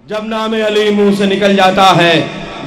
जब नाम अली मुंह से निकल जाता है,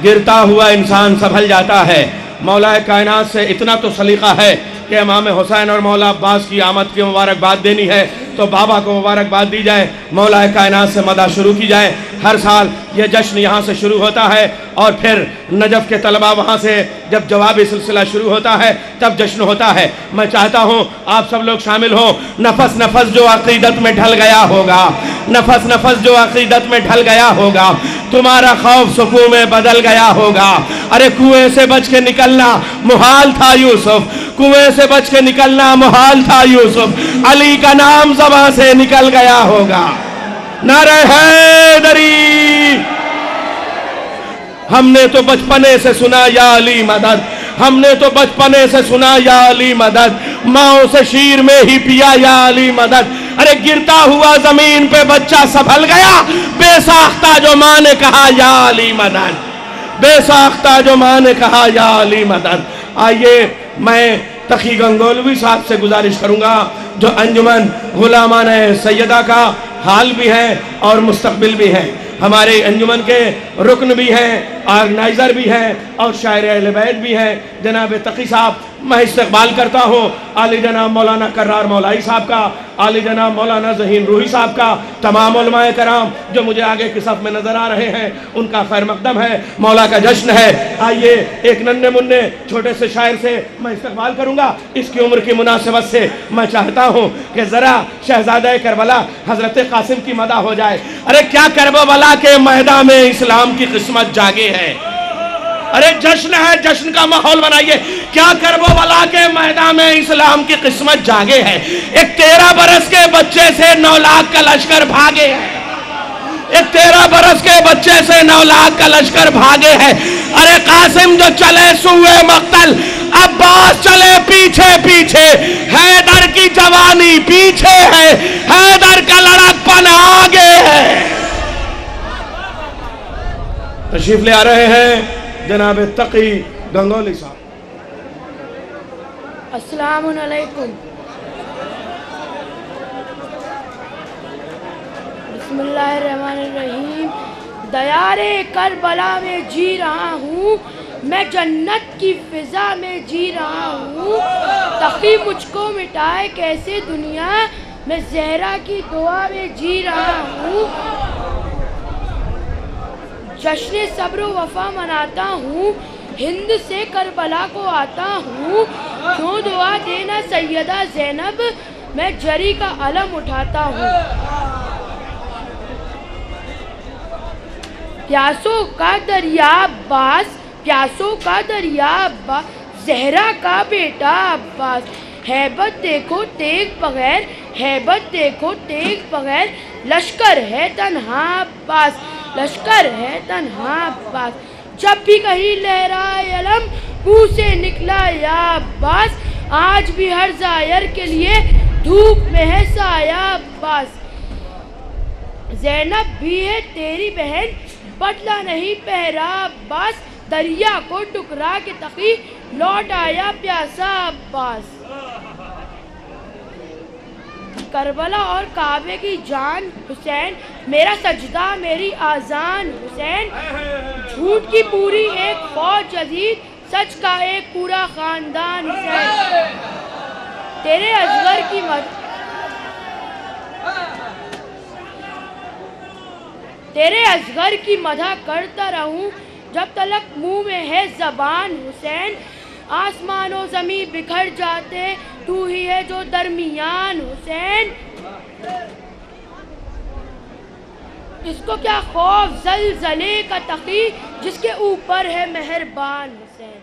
गिरता हुआ इंसान संभल जाता है। मौला कायनात से इतना तो सलीका है कि इमाम हुसैन और मौला अब्बास की आमद की मुबारकबाद देनी है तो बाबा को मुबारकबाद दी जाए, मौला कायनात से मदा शुरू की जाए। हर साल ये जश्न यहाँ से शुरू होता है और फिर नजफ़ के तलबा वहाँ से जब जवाबी सिलसिला शुरू होता है तब जश्न होता है। मैं चाहता हूँ आप सब लोग शामिल हों। नफस नफस जो अक़ीदत में ढल गया होगा, नफस नफस जो अक़ीदत में ढल गया होगा, तुम्हारा खौफ सुकून में बदल गया होगा। अरे कुएं से बच के निकलना मुहाल था यूसुफ, कुएं से बच के निकलना मुहाल था यूसुफ, अली का नाम ज़बान से निकल गया होगा। नारे हैदरी। हमने तो बचपने से सुना या अली मदद, हमने तो बचपने से सुना या अली मदद, माओ से शीर में ही पिया या अली मदद। अरे गिरता हुआ जमीन पे बच्चा संभल गया, बेसाख्ता जो माँ ने कहा या अली मदद, बेसाख्ता जो माँ ने कहा या अली मदद। आइए मैं तकी गंगोलवी साहब से गुजारिश करूंगा जो अंजुमन गुलामान सैयदा का हाल भी है और मुस्तकबिल भी है, हमारे अंजुमन के रुकन भी हैं, ऑर्गेनाइज़र भी हैं और शायर अहले बैत भी हैं। जनाब तकी साहब मैं इस्तकबाल करता हूँ आली जनाब मौलाना कर्रार मौलाई साहब का, आली जनाब मौलाना ज़हीन रूही साहब का, तमाम उलमाए कराम जो मुझे आगे की सफ़ में नज़र आ रहे हैं उनका खैर मकदम है। मौला का जश्न है। आइए एक नन्हे मुन्ने छोटे से शायर से मैं इस्तकबाल करूँगा। इसकी उम्र की मुनासिबत से मैं चाहता हूँ कि ज़रा शहज़ादा करबला हज़रत कासिम की मदा हो जाए। अरे क्या करबला के मैदान में इस्लाम की किस्मत जागे है। अरे जश्न है, जश्न का माहौल बनाइए। क्या करबला के मैदान में इस्लाम की किस्मत जागे है। एक 13 बरस के बच्चे से 9 लाख का लश्कर भागे है, एक 13 बरस के बच्चे से 9 लाख का लश्कर भागे है। अरे कासिम जो चले सुए मक्तल, अब्बास चले पीछे पीछे, हैदर की जवानी पीछे है, हैदर का लड़कपन आगे है। तशरीफ ले आ रहे हैं जनाब तकी गंगोली साहब। अस्सलामु अलैकुम। बिस्मिल्लाहिर्रहमानिर्रहीम। दयारे करबला में जी रहा हूँ, मैं जन्नत की फिजा में जी रहा हूँ। तकी मुझको मिटाए कैसे दुनिया, मैं ज़हरा की दुआ में जी रहा हूँ। जश्न सब्र वफ़ा मनाता हूँ, हिंद से करबला को आता हूँ। क्यों दुआ देना सैयदा ज़ैनब, मैं जरी का अलम उठाता हूँ। प्यासों का दरिया अब्बास, प्यासों का दरिया अब्बास, ज़हरा का बेटा अब्बास। हैबत देखो तेग बगैर, हैबत देखो तेग बगैर, लश्कर है तन्हा अब्बास, लश्कर है तन्हा अब्बास। जब भी कहीं लहराए अलम, मुँह से निकला या अब्बास, आज भी हर ज़ायर के लिए धूप में है साया अब्बास। ज़ैनब भी है तेरी बहन, बदला नहीं पहरा अब्बास, दरिया को टुकरा के तकी लौट आया प्यासा अब्बास। करबला और काबे की जान हुसैन, मेरा सजदा मेरी आज़ान हुसैन। झूठ की पूरी एक फौज अजीज, सच का एक पूरा खानदान हुसैन। तेरे असगर की तेरे असगर की मदह करता रहूं जब तलक मुंह में है ज़बान हुसैन। आसमान और ज़मीन बिखर जाते, तू ही है जो दरमियान हुसैन। इसको क्या खौफ ज़लज़ले का तकी, जिसके ऊपर है मेहरबान हुसैन।